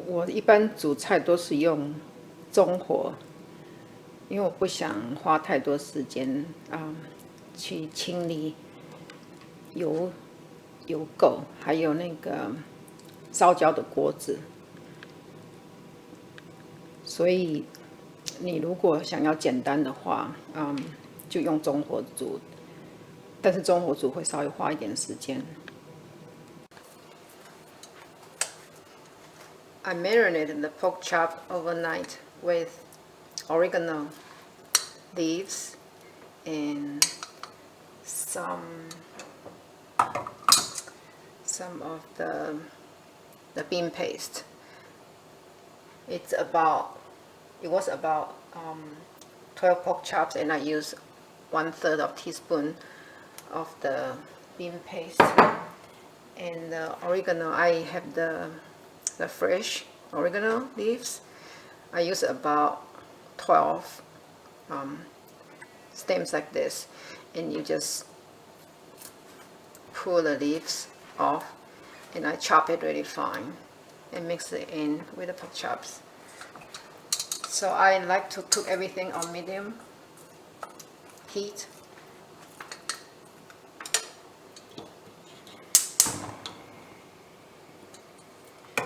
我一般煮菜都是用中火，因为我不想花太多时间去清理油垢，还有那个烧焦的锅子。所以你如果想要简单的话，就用中火煮，但是中火煮会稍微花一点时间。I marinated the pork chop overnight with oregano leaves and some of the bean paste. It was about 12 pork chops, and I used 1/3 of teaspoon of the bean paste. And the oregano, I have the fresh oregano leaves. I use about 12 stems like this, and you just pull the leaves off, and I chop it really fine and mix it in with the pork chops. So I like to cook everything on medium heat.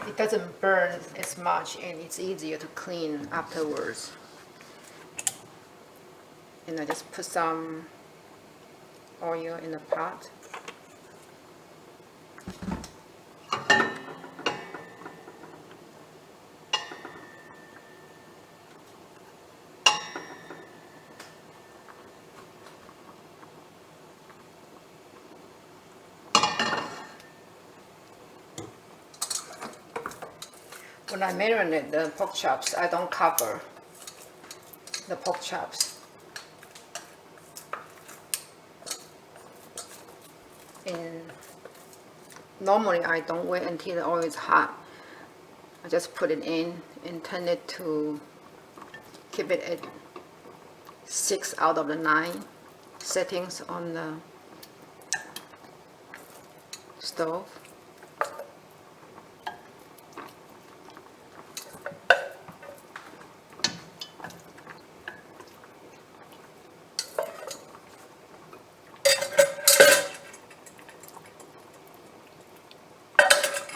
It doesn't burn as much, and it's easier to clean afterwards. And I just put some oil in the pot. When I marinate the pork chops, I don't cover the pork chops. And normally I don't wait until the oil is hot. I just put it in and turn it to keep it at 6 out of the 9 settings on the stove.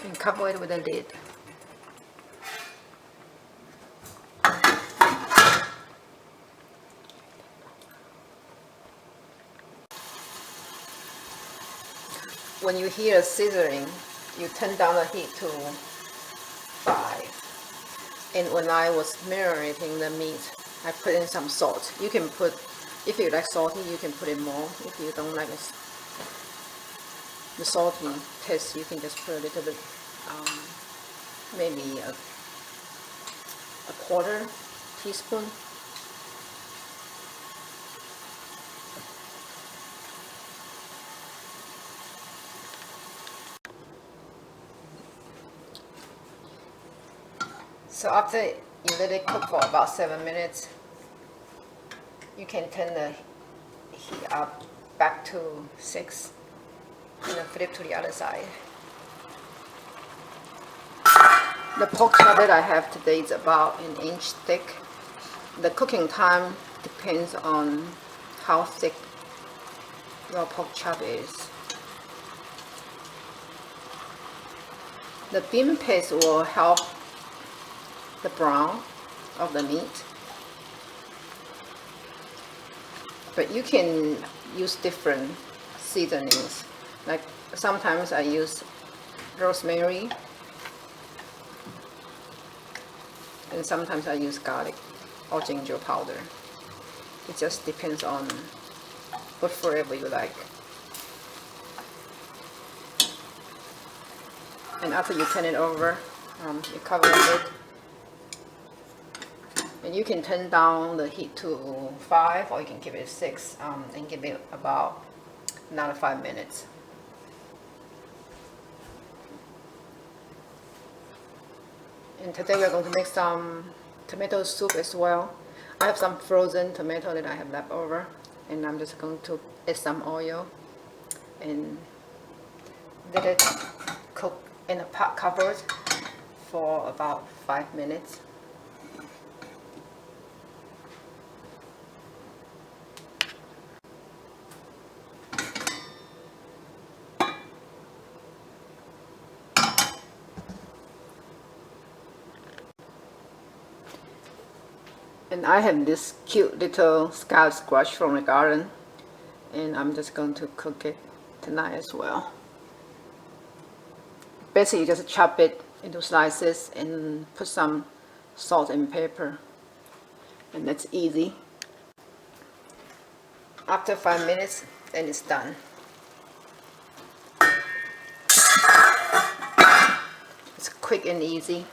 And cover it with a lid. When you hear sizzling, you turn down the heat to 5. And when I was marinating the meat, I put in some salt. You can put, if you like salty, you can put in more. If you don't like the salty taste, you can just put a little bit, maybe a 1/4 teaspoon. So after you let it cook for about 7 minutes, you can turn the heat up back to 6 and then flip to the other side. The pork chop that I have today is about 1 inch thick. The cooking time depends on how thick your pork chop is. The bean paste will help the brown of the meat, but you can use different seasonings. Like sometimes I use rosemary, and sometimes I use garlic or ginger powder. It just depends on what flavor you like. And after you turn it over, you cover it, and you can turn down the heat to 5, or you can keep it 6, and give it about another 5 minutes. And today we're going to make some tomato soup as well. I have some frozen tomato that I have left over, and I'm just going to add some oil and let it cook in a pot covered for about 5 minutes. And I have this cute little scallop squash from the garden, and I'm just going to cook it tonight as well. Basically, you just chop it into slices and put some salt and pepper, and that's easy. After 5 minutes, then it's done. It's quick and easy.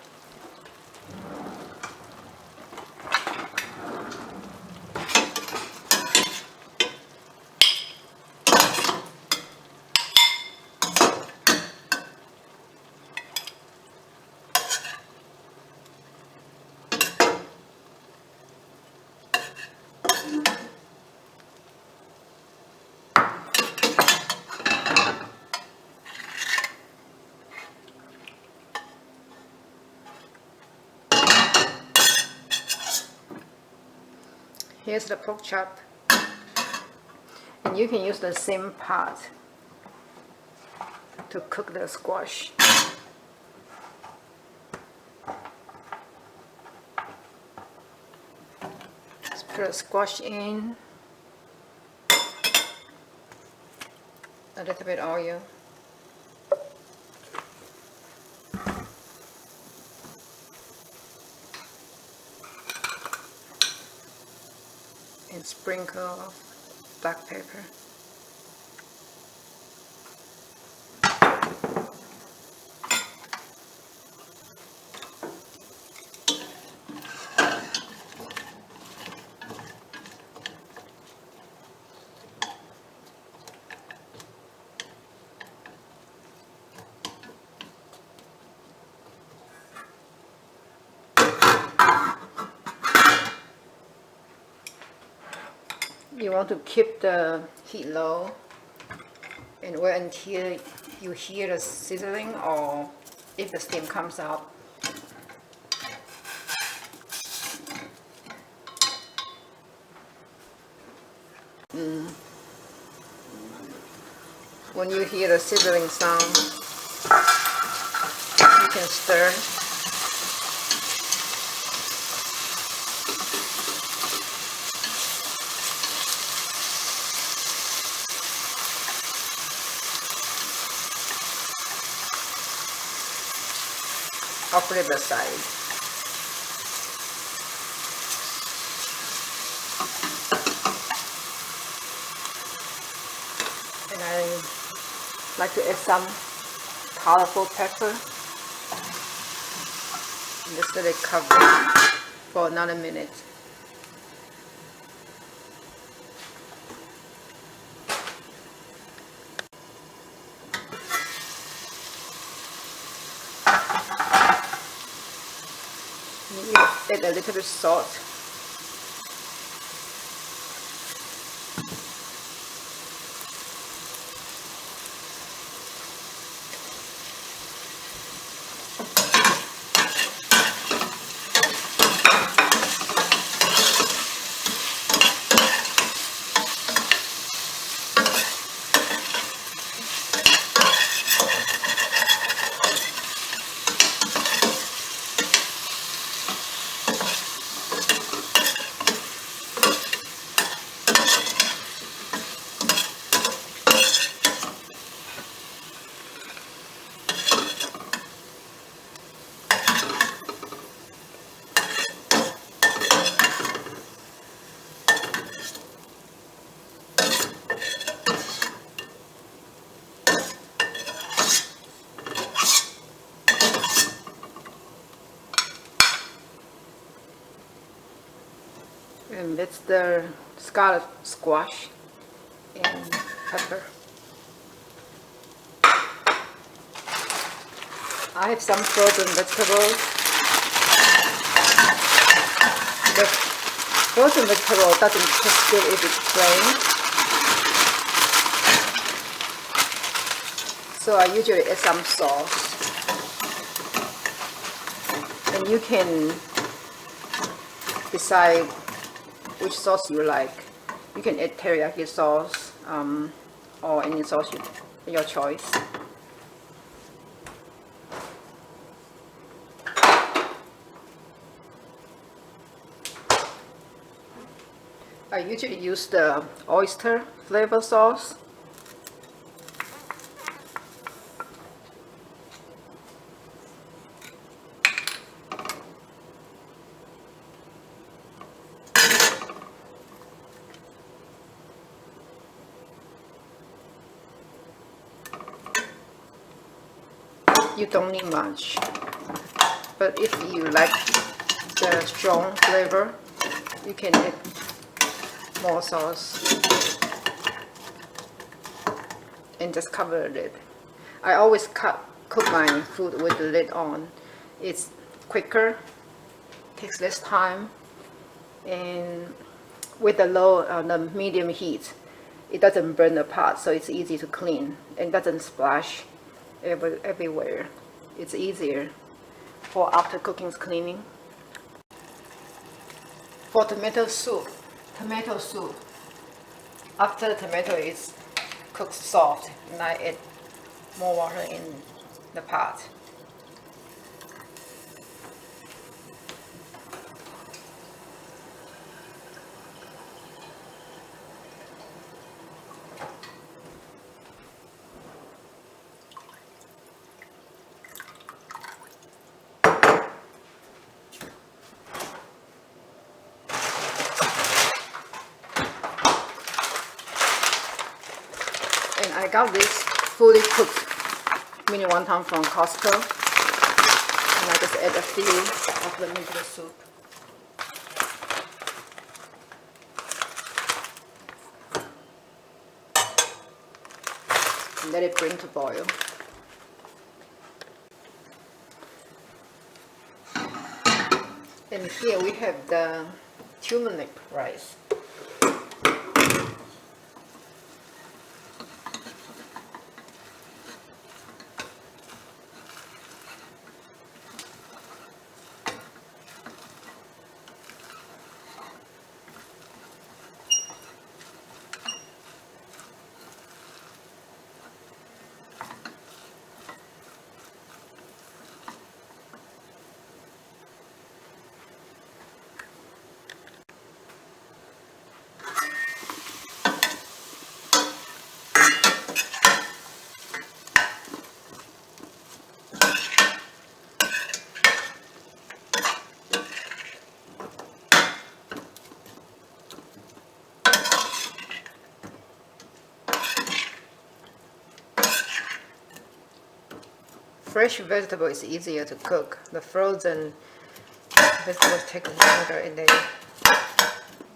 Here's the pork chop, and you can use the same pot to cook the squash. Let's put the squash in, a little bit oil, and sprinkle of black pepper. You want to keep the heat low and wait until you hear the sizzling, or if the steam comes out. When you hear the sizzling sound, you can stir. I'll put it aside. And I like to add some colorful pepper. And just let it cover for another minute. Add a little bit of salt. And that's the scallop squash and pepper. I have some frozen vegetables. The frozen vegetable doesn't taste good if it's plain, so I usually add some sauce. And you can decide which sauce you like. You can add teriyaki sauce or any sauce your choice. I usually use the oyster flavor sauce. You don't need much, but if you like the strong flavor, you can add more sauce and just cover it. I always cook my food with the lid on. It's quicker, takes less time, and with the medium heat, it doesn't burn the pot, so it's easy to clean and doesn't splash everywhere. It's easier for after cooking cleaning. For tomato soup, after the tomato is cooked soft, and I add more water in the pot. And I got this fully cooked mini wonton from Costco, and I just add a few of them into the soup. And let it bring to boil. And here we have the turmeric rice. Fresh vegetable is easier to cook. The frozen vegetables take longer and they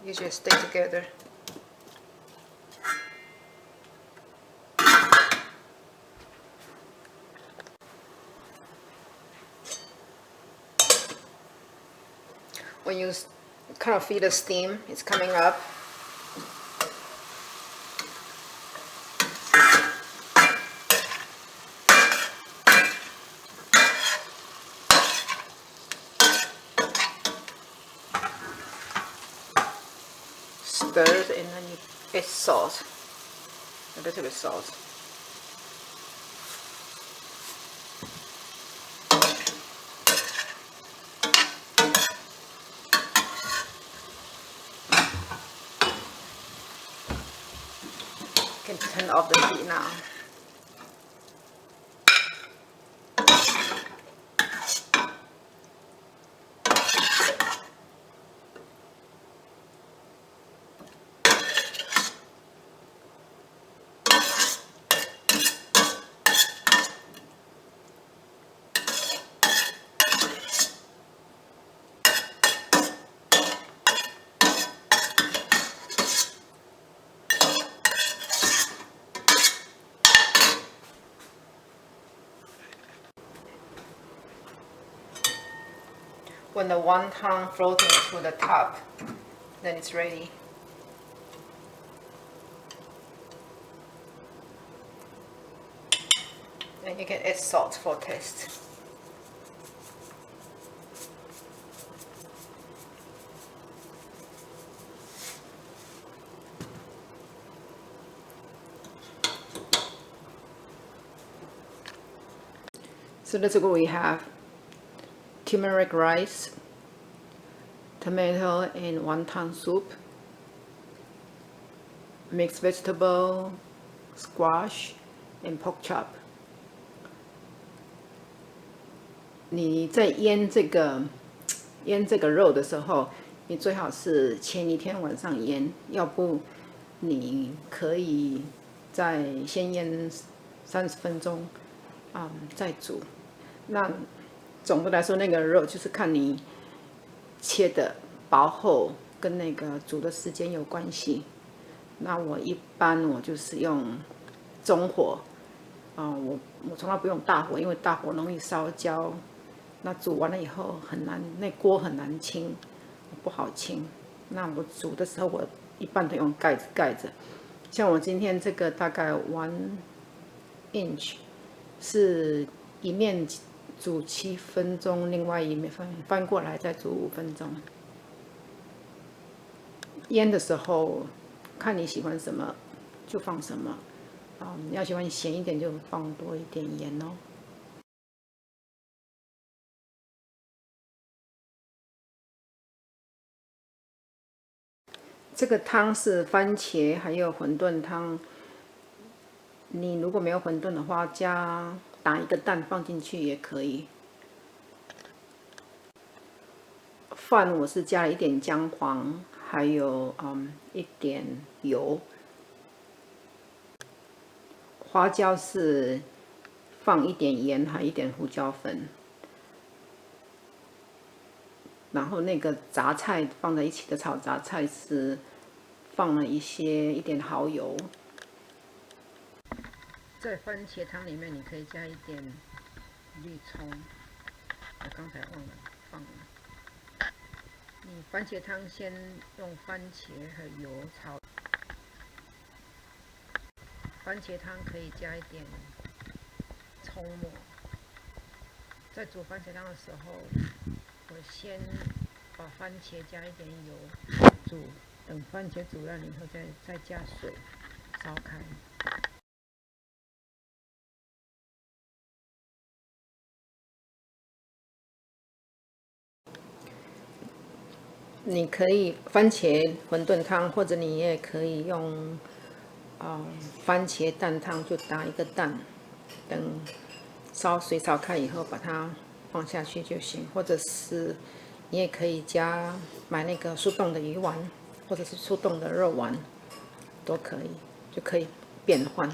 usually stay together. When you kind of feel the steam, it's coming up. Stir it and then you add salt, a little bit salt. You can turn off the heat now. When the wonton floating to the top, then it's ready. And you can add salt for taste. So that's what we have: turmeric rice, tomato and wonton soup, mixed vegetable, squash, and pork chop. 你在腌这个肉的时候，你最好是前一天晚上腌，要不你可以先腌30分钟，再煮。那总的来说，那个肉就是看你切的薄厚跟那个煮的时间有关系。那我一般就是用中火，我从来不用大火，因为大火容易烧焦。那煮完了以后很难，那锅很难清，不好清。那我煮的时候，我一般都用盖子盖着。像我今天这个大概1 inch， 是一面煮7分钟，另外一面翻过来再煮5分钟。腌的时候，看你喜欢什么就放什么，你要喜欢咸一点就放多一点盐哦。这个汤是番茄还有馄饨汤。你如果没有馄饨的话，打一个蛋放进去也可以。饭我是加了一点姜黄，还有一点油。花椒是放一点盐，还一点胡椒粉。然后那个杂菜放在一起的炒杂菜是放了一点蚝油。在番茄汤里面，你可以加一点绿葱，我刚才忘了放了。你番茄汤先用番茄和油炒，番茄汤可以加一点葱末。在煮番茄汤的时候，我先把番茄加一点油煮，等番茄煮烂了以后再加水烧开。你可以番茄馄饨汤，或者你也可以用番茄蛋汤，就打一个蛋，等水烧开以后把它放下去就行，或者是你也可以买那个速冻的鱼丸，或者是速冻的肉丸，都可以，就可以变换。